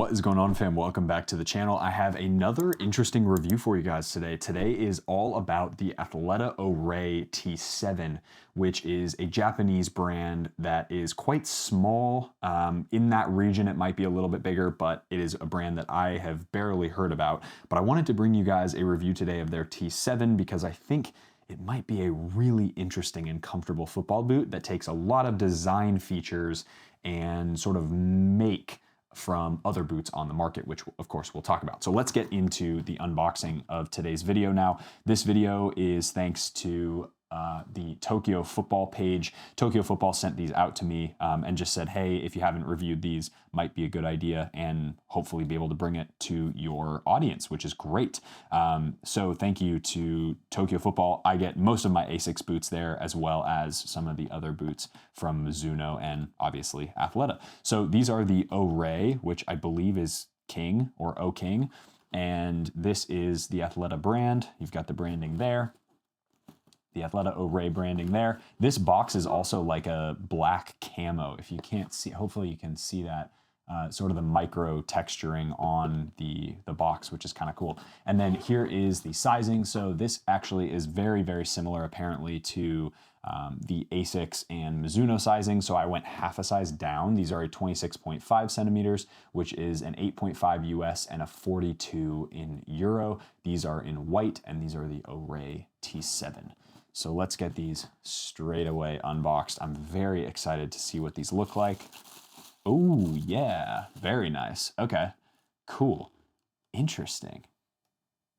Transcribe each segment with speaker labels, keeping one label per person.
Speaker 1: What is going on, fam? Welcome back to the channel. I have another interesting review for you guys today. Today is all about the Athleta Array T7, which is a Japanese brand that is quite small. In that region, it might be a little bit bigger, but it is a brand that I have barely heard about. But I wanted to bring you guys a review today of their T7 because I think it might be a really interesting and comfortable football boot that takes a lot of design features and sort of make from other boots on the market, which of course we'll talk about. So let's get into the unboxing of today's video now. This video is thanks to the Tokyo Football page. Tokyo Football sent these out to me and just said, hey, if you haven't reviewed these, might be a good idea, and hopefully be able to bring it to your audience, which is great. So thank you to Tokyo Football. I get most of my Asics boots there, as well as some of the other boots from Mizuno and obviously Athleta. So these are the Array, which I believe is King or O King, and this is the Athleta brand. You've got the branding there. The Athleta Array branding there. This box is also like a black camo. If you can't see, hopefully you can see that sort of the micro texturing on the box, which is kind of cool. And then here is the sizing. So this actually is very, very similar apparently to the Asics and Mizuno sizing. So I went half a size down. These are a 26.5 centimeters, which is an 8.5 US and a 42 in Euro. These are in white, and these are the Array T7. So let's get these straight away unboxed. I'm very excited to see what these look like. Oh yeah, very nice. Okay, cool, interesting.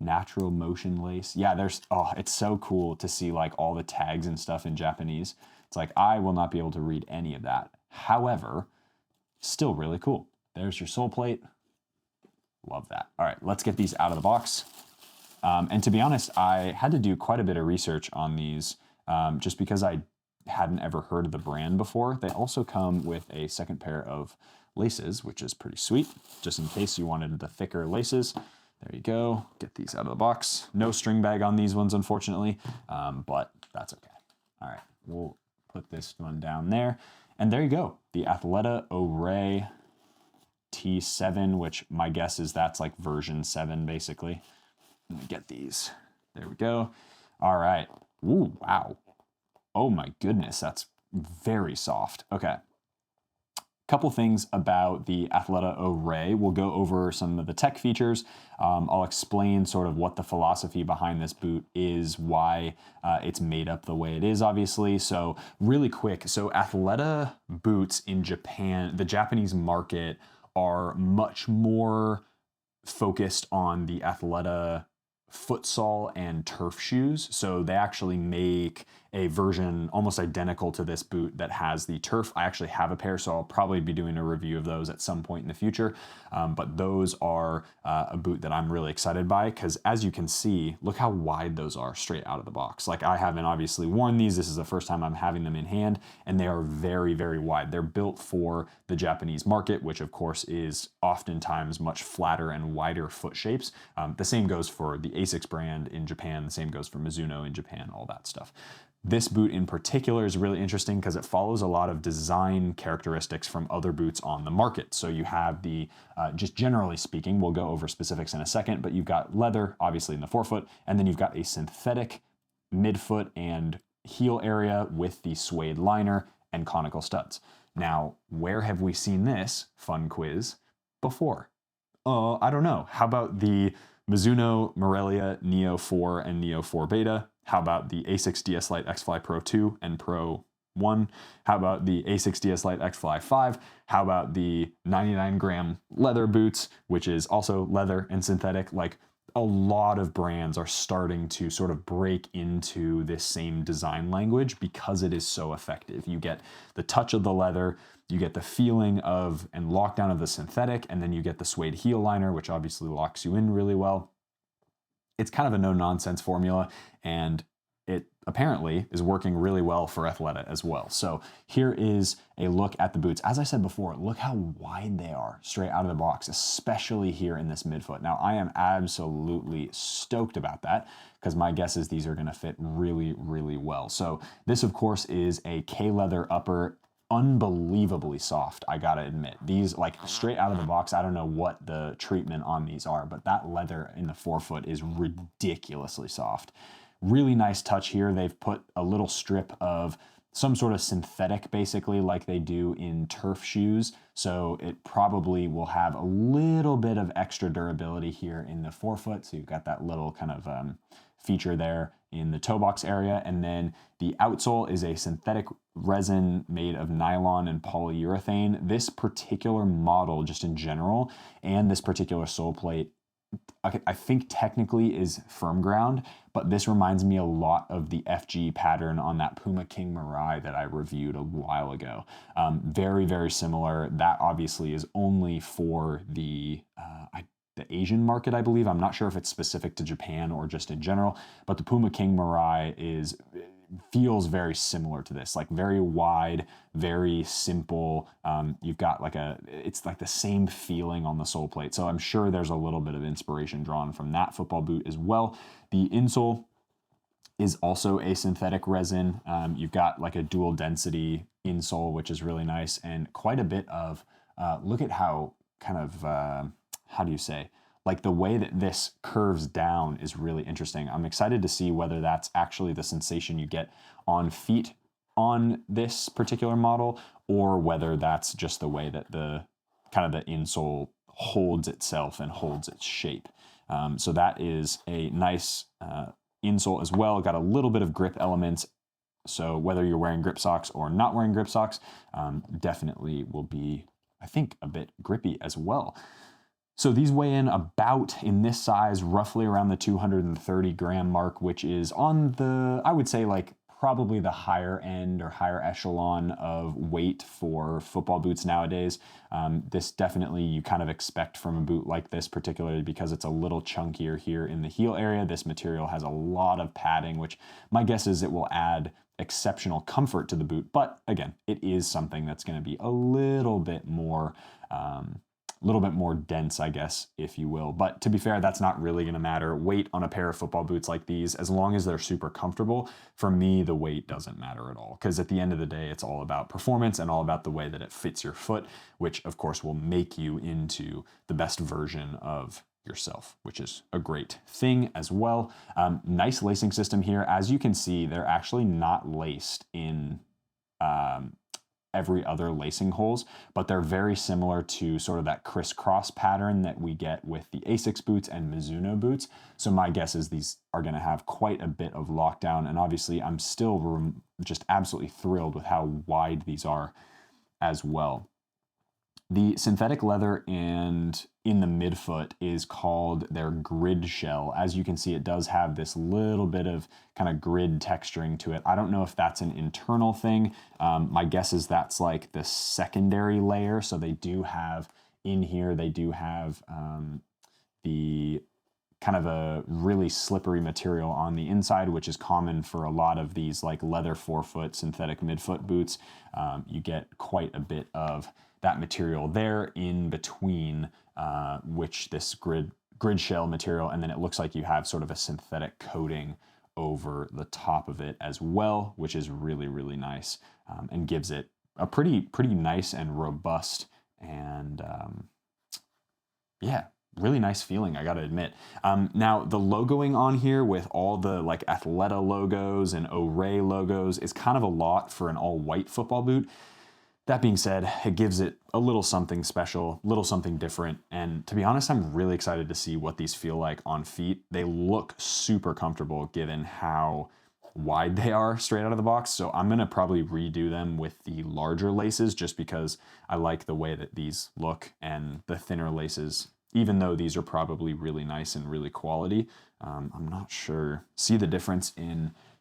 Speaker 1: Natural motion lace. Yeah, it's so cool to see like all the tags and stuff in Japanese. It's like, I will not be able to read any of that. However, still really cool. There's your sole plate. Love that. All right, let's get these out of the box. And to be honest, I had to do quite a bit of research on these just because I hadn't ever heard of the brand before. They also come with a second pair of laces, which is pretty sweet, just in case you wanted the thicker laces. There you go. Get these out of the box. No string bag on these ones, unfortunately, but that's okay. All right, we'll put this one down there. And there you go, the Athleta Array T7, which my guess is that's like version 7, basically. Let me get these. There we go. All right. Ooh, wow. Oh my goodness, that's very soft. Okay. Couple things about the Athleta Array. We'll go over some of the tech features. I'll explain sort of what the philosophy behind this boot is, why it's made up the way it is, obviously. So really quick, so Athleta boots in Japan, the Japanese market, are much more focused on the Athleta futsal and turf shoes. So they actually make a version almost identical to this boot that has the turf. I actually have a pair, so I'll probably be doing a review of those at some point in the future. But those are a boot that I'm really excited by because, as you can see, look how wide those are straight out of the box. Like, I haven't obviously worn these. This is the first time I'm having them in hand, and they are very, very wide. They're built for the Japanese market, which of course is oftentimes much flatter and wider foot shapes. The same goes for the Asics brand in Japan. The same goes for Mizuno in Japan, all that stuff. This boot in particular is really interesting because it follows a lot of design characteristics from other boots on the market. So you have the, just generally speaking, we'll go over specifics in a second, but you've got leather, obviously in the forefoot, and then you've got a synthetic midfoot and heel area with the suede liner and conical studs. Now, where have we seen this, fun quiz, before? I don't know. How about the Mizuno Morelia Neo 4 and Neo 4 Beta? How about the Asics DS Lite X-Fly Pro 2 and Pro 1? How about the Asics DS Lite X-Fly 5? How about the 99-gram leather boots, which is also leather and synthetic? Like, a lot of brands are starting to sort of break into this same design language because it is so effective. You get the touch of the leather, you get the feeling of and lockdown of the synthetic, and then you get the suede heel liner, which obviously locks you in really well. It's kind of a no-nonsense formula, and it apparently is working really well for Athleta as well. So here is a look at the boots. As I said before, look how wide they are straight out of the box, especially here in this midfoot. Now, I am absolutely stoked about that because my guess is these are going to fit really, really well. So this, of course, is a K-leather upper unbelievably soft, I gotta admit. These, like, straight out of the box, I don't know what the treatment on these are, but that leather in the forefoot is ridiculously soft. Really nice touch here. They've put a little strip of some sort of synthetic, basically, like they do in turf shoes. So it probably will have a little bit of extra durability here in the forefoot. So you've got that little kind of feature there in the toe box area. And then the outsole is a synthetic resin made of nylon and polyurethane. This particular model, just in general, and this particular sole plate, I think technically is firm ground, but this reminds me a lot of the FG pattern on that Puma King Mirai that I reviewed a while ago. Very, very similar. That obviously is only for the Asian market, I believe. I'm not sure if it's specific to Japan or just in general, but the Puma King Mirai feels very similar to this, like very wide, very simple. You've got it's like the same feeling on the sole plate. So I'm sure there's a little bit of inspiration drawn from that football boot as well. The insole is also a synthetic resin. You've got like a dual density insole, which is really nice, and quite a bit of, look at how kind of, how do you say, like the way that this curves down is really interesting. I'm excited to see whether that's actually the sensation you get on feet on this particular model, or whether that's just the way that the kind of the insole holds itself and holds its shape. So that is a nice insole as well. Got a little bit of grip elements. So whether you're wearing grip socks or not wearing grip socks, definitely will be, I think, a bit grippy as well. So these weigh in about, in this size, roughly around the 230 gram mark, which is on the, I would say, like probably the higher end or higher echelon of weight for football boots nowadays. This definitely you kind of expect from a boot like this, particularly because it's a little chunkier here in the heel area. This material has a lot of padding, which my guess is it will add exceptional comfort to the boot. But again, it is something that's going to be a little bit more dense, I guess, if you will. But to be fair, that's not really going to matter. Weight on a pair of football boots like these, as long as they're super comfortable, for me, the weight doesn't matter at all. Because at the end of the day, it's all about performance and all about the way that it fits your foot, which of course will make you into the best version of yourself, which is a great thing as well. Nice lacing system here. As you can see, they're actually not laced in every other lacing holes, but they're very similar to sort of that crisscross pattern that we get with the Asics boots and Mizuno boots. So my guess is these are going to have quite a bit of lockdown, and obviously I'm still just absolutely thrilled with how wide these are as well. The synthetic leather and in the midfoot is called their grid shell. As you can see, it does have this little bit of kind of grid texturing to it. I don't know if that's an internal thing. My guess is that's like the secondary layer. So they do have in here, they do have the kind of a really slippery material on the inside, which is common for a lot of these like leather forefoot, synthetic midfoot boots. You get quite a bit of that material there in between, which this grid shell material, and then it looks like you have sort of a synthetic coating over the top of it as well, which is really, really nice, and gives it a pretty nice and robust and yeah, really nice feeling, I gotta admit. Now the logoing on here with all the like Athleta logos and Oray logos is kind of a lot for an all white football boot. That being said, it gives it a little something special, little something different. And to be honest, I'm really excited to see what these feel like on feet. They look super comfortable given how wide they are straight out of the box. So I'm gonna probably redo them with the larger laces just because I like the way that these look, and the thinner laces, even though these are probably really nice and really quality, I'm not sure. See the difference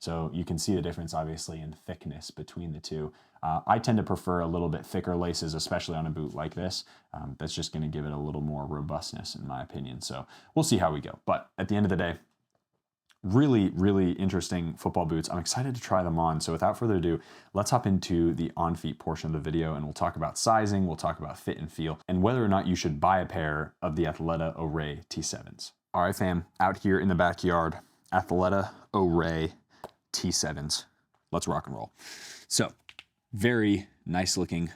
Speaker 1: so you can see the difference obviously in thickness between the two. I tend to prefer a little bit thicker laces, especially on a boot like this. That's just gonna give it a little more robustness in my opinion. So we'll see how we go. But at the end of the day, really, really interesting football boots. I'm excited to try them on. So without further ado, let's hop into the on-feet portion of the video, and we'll talk about sizing, we'll talk about fit and feel, and whether or not you should buy a pair of the Athleta Oray T7s. All right, fam, out here in the backyard, Athleta Oray T7s. Let's rock and roll. So, very nice looking.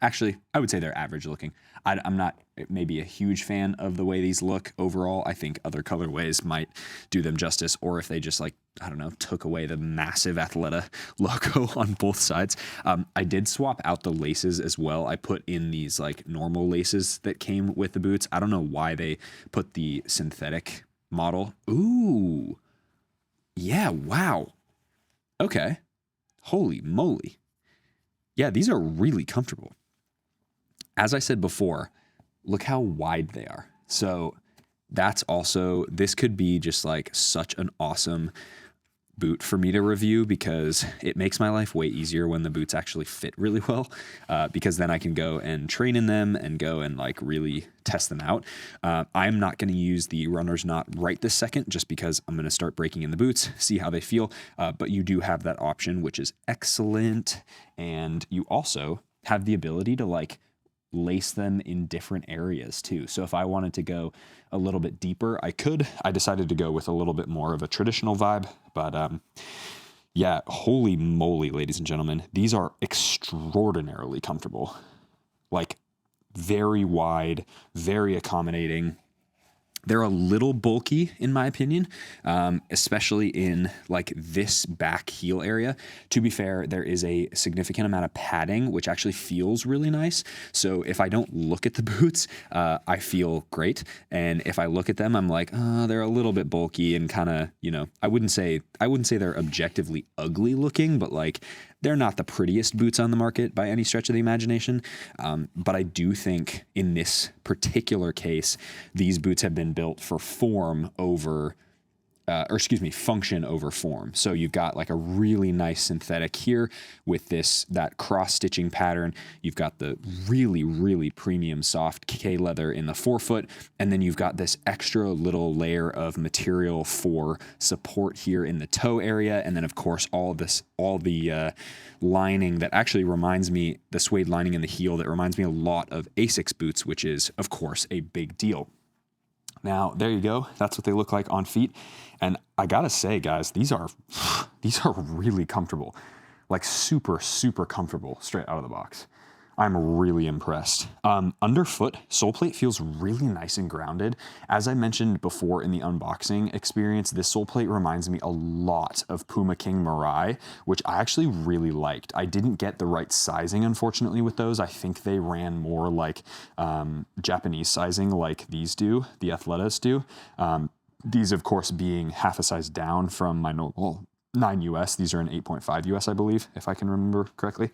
Speaker 1: Actually, I would say they're average looking. I'm not maybe a huge fan of the way these look overall. I think other colorways might do them justice, or if they just like, I don't know, took away the massive Athleta logo on both sides. I did swap out the laces as well. I put in these like normal laces that came with the boots. I don't know why they put the synthetic model. Ooh, yeah, wow. Okay, holy moly. Yeah, these are really comfortable. As I said before, look how wide they are. So that's also, this could be just like such an awesome boot for me to review because it makes my life way easier when the boots actually fit really well, because then I can go and train in them and go and like really test them out. I'm not going to use the runner's knot right this second just because I'm going to start breaking in the boots, see how they feel. But you do have that option, which is excellent. And you also have the ability to like lace them in different areas too. So if I wanted to go a little bit deeper, I could. I decided to go with a little bit more of a traditional vibe, but yeah, holy moly, ladies and gentlemen, these are extraordinarily comfortable. Like very wide, very accommodating. They're a little bulky in my opinion, especially in like this back heel area. To be fair, there is a significant amount of padding, which actually feels really nice. So if I don't look at the boots, I feel great. And if I look at them, I'm like, oh, they're a little bit bulky and kind of, you know, I wouldn't say they're objectively ugly looking, but like they're not the prettiest boots on the market by any stretch of the imagination. But I do think in this particular case, these boots have been built for form over, function over form. So you've got like a really nice synthetic here with that cross stitching pattern. You've got the really, really premium soft K leather in the forefoot. And then you've got this extra little layer of material for support here in the toe area. And then of course, all the lining that actually reminds me, the suede lining in the heel that reminds me a lot of Asics boots, which is of course a big deal. Now, there you go. That's what they look like on feet. And I gotta say, guys, these are really comfortable. Like super, super comfortable straight out of the box. I'm really impressed. Underfoot, sole plate feels really nice and grounded. As I mentioned before in the unboxing experience, this sole plate reminds me a lot of Puma King Mirai, which I actually really liked. I didn't get the right sizing, unfortunately, with those. I think they ran more like Japanese sizing like these do, the Athletas do. These, of course, being half a size down from my normal 9 US. These are an 8.5 US, I believe, if I can remember correctly.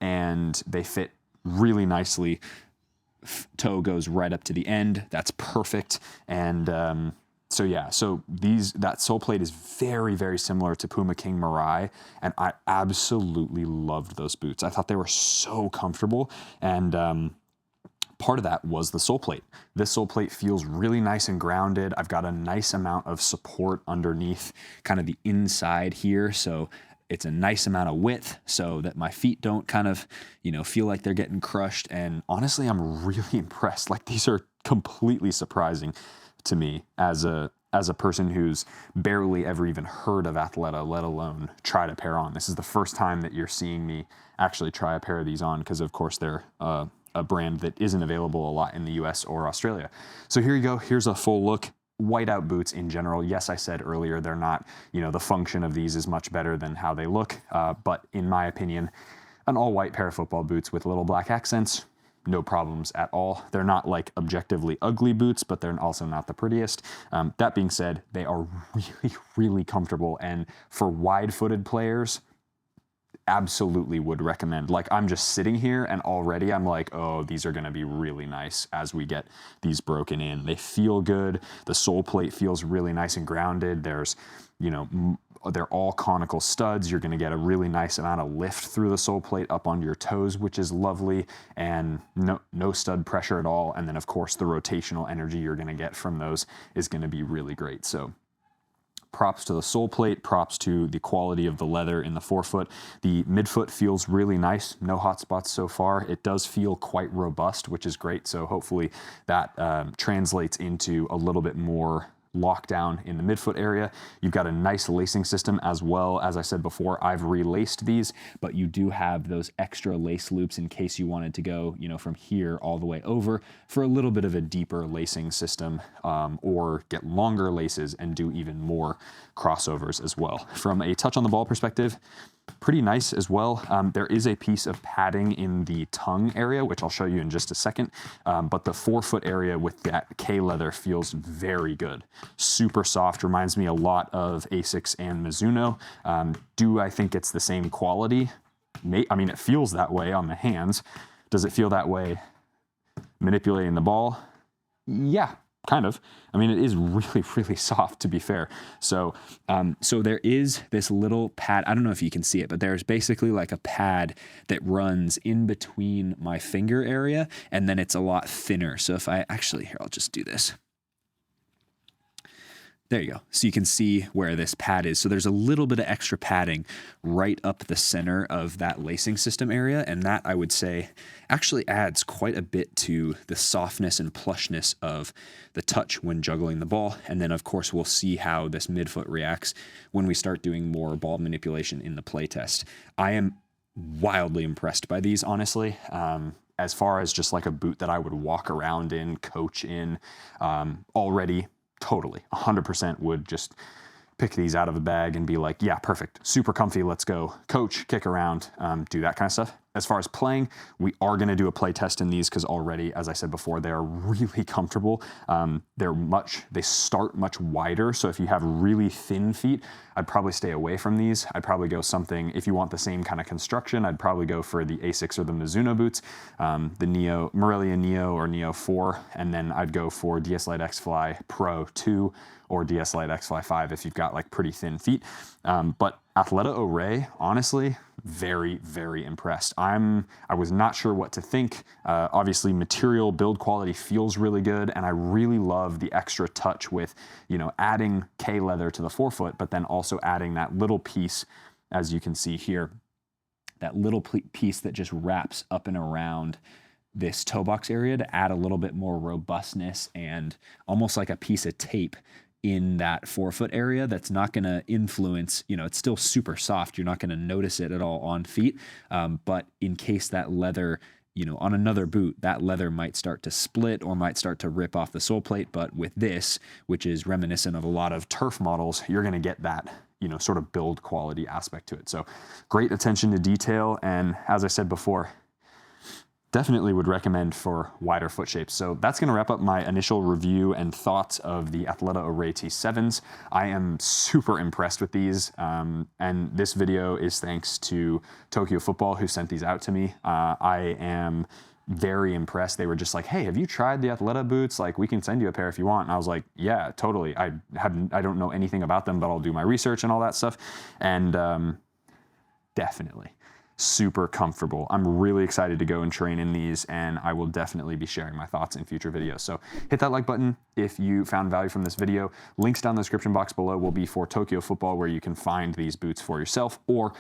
Speaker 1: And they fit really nicely. Toe goes right up to the end. That's perfect. And so yeah, that sole plate is very, very similar to Puma King Mirai, and I absolutely loved those boots. I thought they were so comfortable, and part of that was the sole plate. This sole plate feels really nice and grounded. I've got a nice amount of support underneath kind of the inside here, so it's a nice amount of width so that my feet don't kind of, feel like they're getting crushed. And honestly, I'm really impressed. Like these are completely surprising to me as a person who's barely ever even heard of Athleta, let alone tried a pair on. This is the first time that you're seeing me actually try a pair of these on because of course they're a brand that isn't available a lot in the US or Australia. So here you go. Here's a full look. Whiteout boots in general, yes, I said earlier, they're not, the function of these is much better than how they look. But in my opinion, an all white pair of football boots with little black accents, no problems at all. They're not like objectively ugly boots, but they're also not the prettiest. That being said, they are really, really comfortable. And for wide-footed players, absolutely would recommend. Like I'm just sitting here and already I'm like, oh, these are going to be really nice as we get these broken in. They feel good. The sole plate feels really nice and grounded. There's, they're all conical studs. You're going to get a really nice amount of lift through the sole plate up onto your toes, which is lovely, and no stud pressure at all. And then of course the rotational energy you're going to get from those is going to be really great. So props to the sole plate, props to the quality of the leather in the forefoot. The midfoot feels really nice. No hot spots so far. It does feel quite robust, which is great. So hopefully that translates into a little bit more lockdown in the midfoot area. You've got a nice lacing system as well. As I said before, I've relaced these, but you do have those extra lace loops in case you wanted to go, you know, from here all the way over for a little bit of a deeper lacing system, or get longer laces and do even more crossovers as well. From a touch on the ball perspective, pretty nice as well. There is a piece of padding in the tongue area, which I'll show you in just a second, but the forefoot area with that K leather feels very good. Super soft, reminds me a lot of Asics and Mizuno. Do I think it's the same quality? I mean, it feels that way on the hands. Does it feel that way manipulating the ball? Yeah, kind of. I mean, it is really, really soft, to be fair. So, so there is this little pad. I don't know if you can see it, but there's basically like a pad that runs in between my finger area, and then it's a lot thinner. So if I actually, here, I'll just do this. There you go. So you can see where this pad is. So there's a little bit of extra padding right up the center of that lacing system area. And that, I would say, actually adds quite a bit to the softness and plushness of the touch when juggling the ball. And then, of course, we'll see how this midfoot reacts when we start doing more ball manipulation in the playtest. I am wildly impressed by these, honestly. As far as just like a boot that I would walk around in, coach in, already, totally, 100% would just pick these out of a bag and be like, yeah, perfect, super comfy, let's go coach, kick around, do that kind of stuff. As far as playing, we are going to do a play test in these because already, as I said before, they are really comfortable. They start much wider. So if you have really thin feet, I'd probably stay away from these. I'd probably go something, if you want the same kind of construction, I'd probably go for the Asics or the Mizuno boots, the Morelia Neo or Neo 4, and then I'd go for DS Lite X Fly Pro 2 or DS Lite X Fly 5 if you've got like pretty thin feet. But Athleta Array, honestly, very, very impressed. I was not sure what to think. Obviously, material build quality feels really good, and I really love the extra touch with, you know, adding K leather to the forefoot, but then also adding that little piece, as you can see here, that little piece that just wraps up and around this toe box area to add a little bit more robustness and almost like a piece of tape in that forefoot area that's not going to influence, you know, it's still super soft. You're not going to notice it at all on feet. But in case that leather, you know, on another boot, that leather might start to split or might start to rip off the sole plate. But with this, which is reminiscent of a lot of turf models, you're going to get that, you know, sort of build quality aspect to it. So great attention to detail. And as I said before, definitely would recommend for wider foot shapes. So that's going to wrap up my initial review and thoughts of the Athleta Array T7s. I am super impressed with these, and this video is thanks to Tokyo Football, who sent these out to me. I am very impressed. They were just like, hey, have you tried the Athleta boots? Like, we can send you a pair if you want. And I was like, yeah, totally. I don't know anything about them, but I'll do my research and all that stuff. And definitely super comfortable. I'm really excited to go and train in these, and I will definitely be sharing my thoughts in future videos. So hit that like button if you found value from this video. Links down in the description box below will be for Tokyo Football, where you can find these boots for yourself, or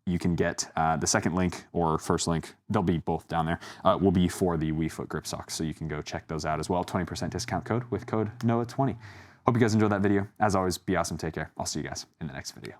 Speaker 1: you can get the second link or first link, they'll be both down there, will be for the WeFoot grip socks. So you can go check those out as well. 20% discount code with code NOAH20. Hope you guys enjoyed that video. As always, be awesome. Take care. I'll see you guys in the next video.